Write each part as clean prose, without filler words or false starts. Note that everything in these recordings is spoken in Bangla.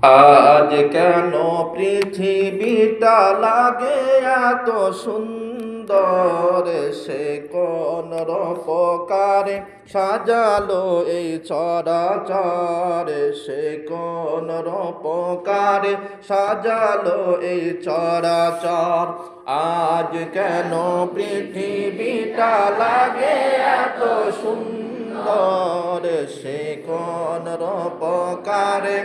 আজ কেন পৃথিবীটা লাগে এত সুন্দর, সে কোন রূপকারে সাজালো এই চরাচর, সে কোন রূপকারে সাজালো এই চরাচর। আজ কেন পৃথিবীটা লাগে এত সুন্দর, সে কোন রূপকারে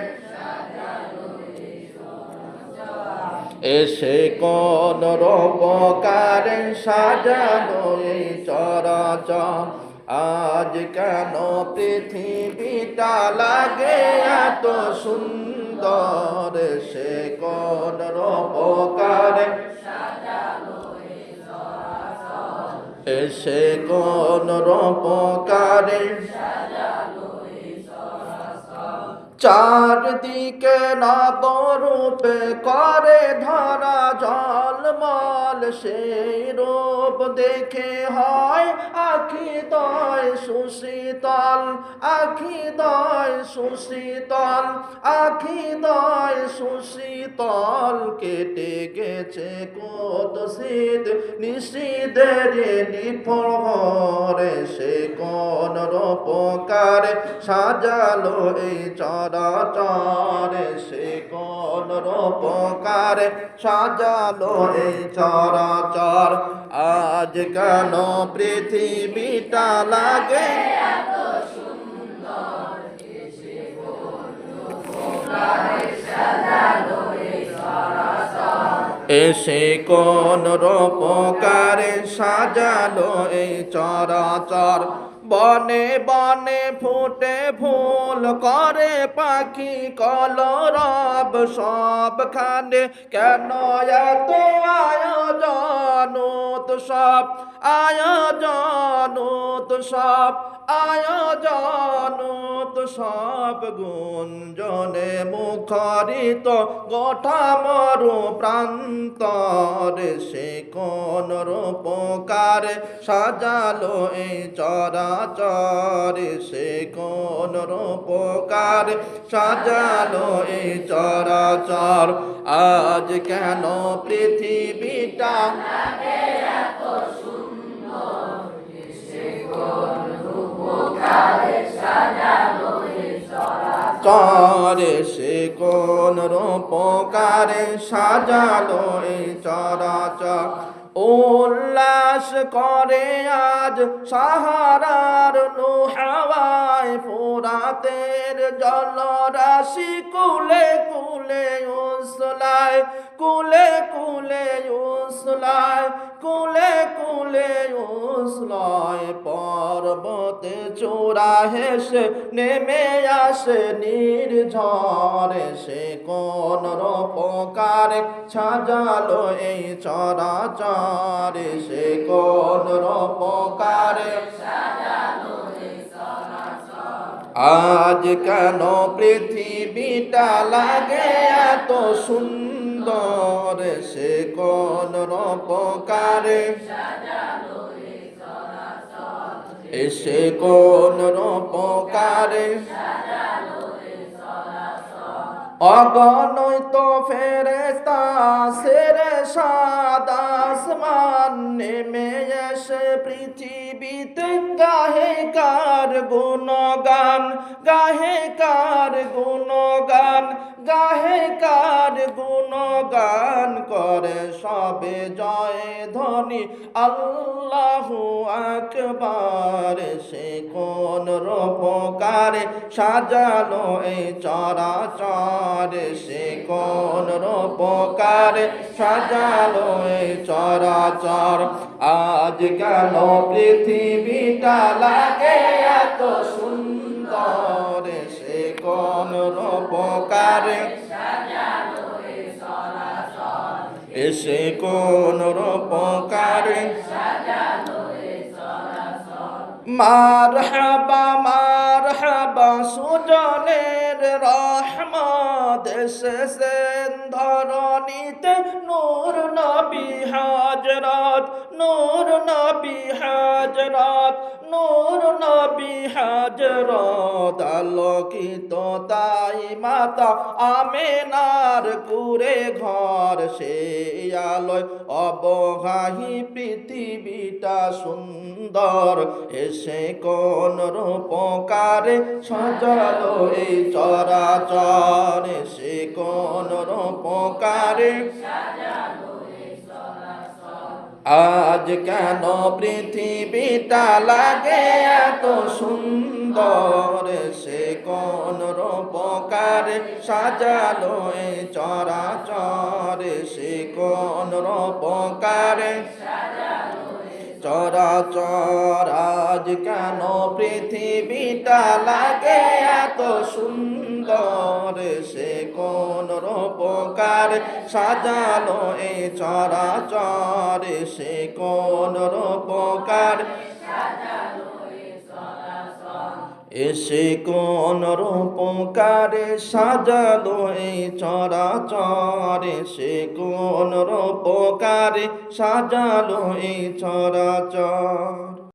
এসে কোন রূপকারে সাজানো এই চরাচর। আজ কেন পৃথিবীটা লাগে এত সুন্দর, সে কোন রূপকারে এসে কোন রূপকারে চারদিকে নবরূপে করে ধরা ঝলমল, সেই রূপ দেখে হয় আখিদয় সুশীতল, আখিদয় সুশীতল, আখিদয় সুশীতল। কেটে গেছে কত শীত নিশীদের নিপহরে, সে কোন রূপকারে সাজালো এই চরাচর, সে কোন রূপকারে সাজালো এই চরাচর। আজ কেন পৃথিবীটা লাগে এত সুন্দর, সে কোন রূপকারে সাজালো এই চরাচর, এসে কোন রূপকারে সাজালো এই চরাচর। বনে বনে ফুটে ফুল করে পাখি কলরব, সবখানে কেন এত আয়োজন উৎসব, আয়োজন উৎসব, আয়োজন উৎসব। গুঞ্জনে মুখরিত গোটা মরু প্রান্তর, সে কোন রূপকারে সাজালো এই চরাচর, সে কোন রূপকারে সাজালো এই চরাচর। আজ কেন পৃথিবীটা লাগে এত সুন্দর, সে কোন রূপকারে সাজালো এই চরাচর, সে কোন রূপকারে সাজালো এই চরাচর। উল্লাস করে আজ সাহারার হাওয়ায়, ফোরাতের জলরাশি কুলে কুলে উছলায়, কুলে কুলে উছলায়, কুলে কুলে উছলায়। পর্বতে চূড়া হেসে নেমে আসে নির্ঝরে, সে কোন রূপকারে সাজালো এই চরাচর, সে কোন রূপকারে সাজালো এই চরাচর। আজ কেন পৃথিবীটা লাগে এত সুন্দর, সে কোন রূপকারে সাজালো এই চরাচর, এসে কোন রূপকারে সাজালো এই চরাচর। অগণিত ফেরেশতা সেরে সাদা আসমান নেমে এসে পৃথিবীতে গাহে কার গুণগান, গাহে কার গুণগান, গাহে কার গুণগান। করে সবে জয় ধ্বনি আল্লাহু আকবার, সে কোন রূপকারে সাজালো এই চরাচর, সে কোন রূপকারে সাজালো এই চরাচর। আজ কেন পৃথিবীটা লাগে এত সুন্দর, সে কোন রূপকারে সাজালো এই চরাচর, এসে কোন রূপকারে সাজালো এই চরাচর। মারহাবা মারহাবা সুজনের রহমত এসেছেন ধরণীতে, নূর নবী হাজরত, নূর নবী হাজরত, নূর নবী হযরত আলোকিত তাই মাতা আমেনার কুরে ঘর সেই আলোয় অবগাহী পৃথিবীটা সুন্দর এসে কোন রূপকারে সাজালো এই চরাচর এসে কোন রূপকারে আজ কেন পৃথিবীটা লাগে এত সুন্দর সে কোন রূপকারে সাজালো এই চরাচর সে কোন রূপকারে চরাচর আজ কেন পৃথিবীটা লাগে এত সুন্দর সে কোন রূপকার সাজালো এই চরাচর সে কোন রূপকার এসে কোন রূপকারে সাজালো এই চরাচর সে কোন রূপকারে সাজালো এই চরাচর।